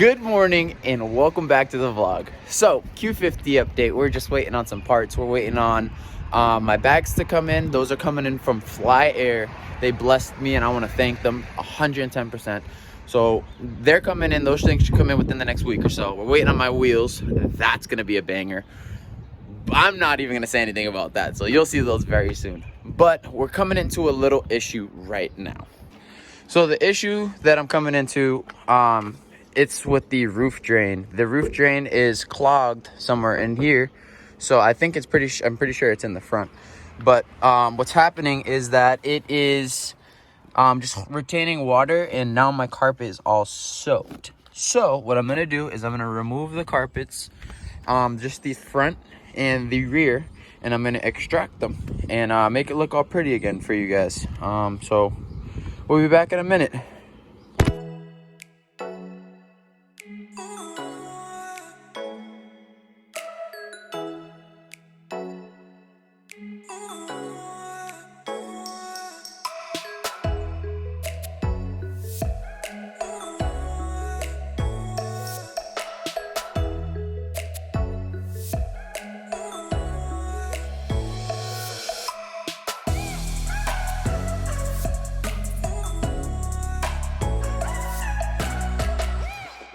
Good morning and welcome back to the vlog. So Q50 update, we're just waiting on some parts. We're waiting on my bags to come in. Those are coming in from Fly Air. They blessed me and I want to thank them 110%. So they're coming in. Those things should come in within the next week or so. We're waiting on my wheels. That's gonna be a banger. I'm not even gonna say anything about that, so you'll see those very soon. But we're coming into a little issue right now. So the issue that I'm coming into, it's with the roof drain. The roof drain is clogged somewhere in here. So I think I'm pretty sure it's in the front. But what's happening is that it is just retaining water, and now my carpet is all soaked. So what I'm gonna do is I'm gonna remove the carpets, just the front and the rear, and I'm gonna extract them and make it look all pretty again for you guys. So we'll be back in a minute.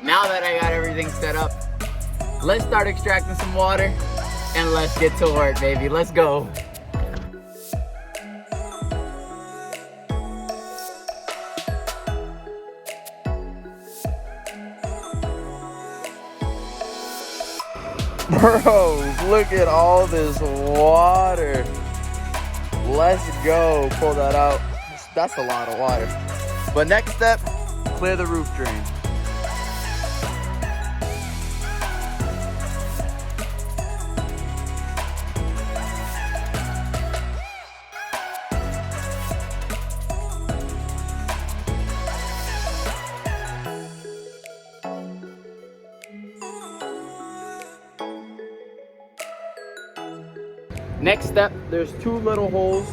Now that I got everything set up, let's start extracting some water and let's get to work, baby. Let's go. Bro, look at all this water. Let's go. Pull that out. That's a lot of water. But next step, clear the roof drain. Next step, there's two little holes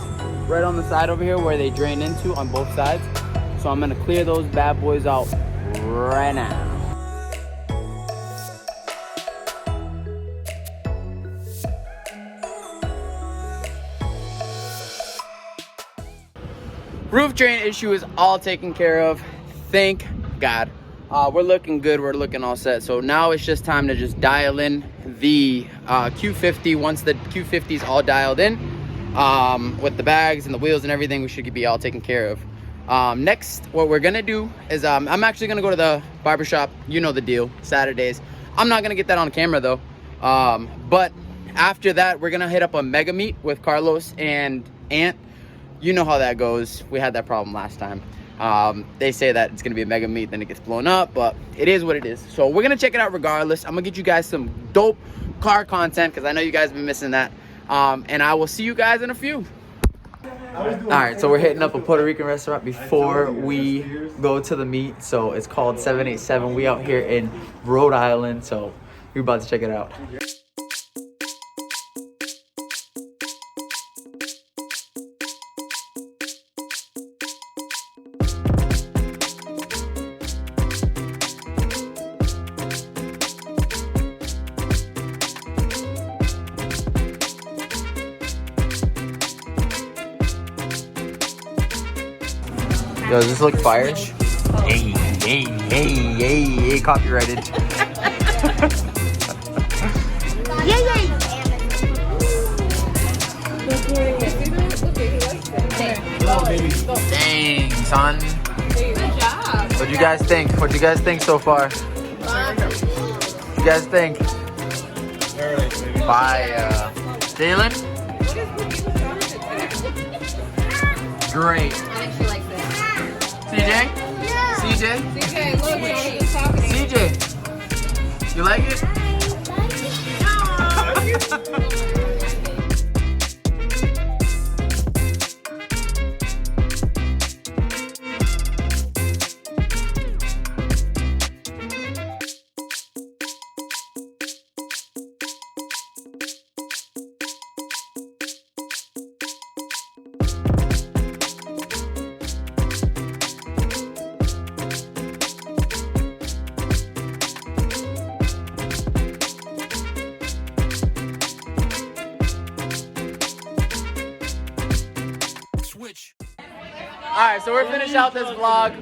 right on the side over here where they drain into on both sides. So I'm gonna clear those bad boys out right now. Roof drain issue is all taken care of. Thank God. We're looking good, we're looking all set. So now it's just time to just dial in the Q50. Once the Q50 is all dialed in, with the bags and the wheels and everything, we should be all taken care of. Next, what we're gonna do is I'm actually gonna go to the barbershop. You know the deal, Saturdays. I'm not gonna get that on camera though. But after that, we're gonna hit up a mega meet with Carlos and Ant. You know how that goes. We had that problem last time. They say that it's gonna be a mega meet, then it gets blown up, but it is what it is. So we're gonna check it out regardless. I'm gonna get you guys some dope car content because I know you guys have been missing that. And I will see you guys in a few. All right, so we're hitting up a Puerto Rican restaurant before we go to the meet. So it's called 787. We out here in Rhode Island, so we're about to check it out. Yo, does this look fire? Hey, copyrighted. Dang, son. Good job. What'd you guys think? What'd you guys think so far? What'd you guys think? Fire. Jalen? Great. CJ? Yeah. CJ, look, Jonathan's talking to you. CJ, you like it? Alright, so we're finished out this vlog.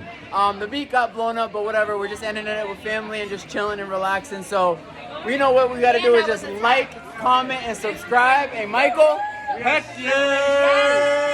The beat got blown up, but whatever. We're just ending it with family and just chilling and relaxing. So we know what we gotta do is just like, comment, and subscribe. Hey, Michael. Heck yeah!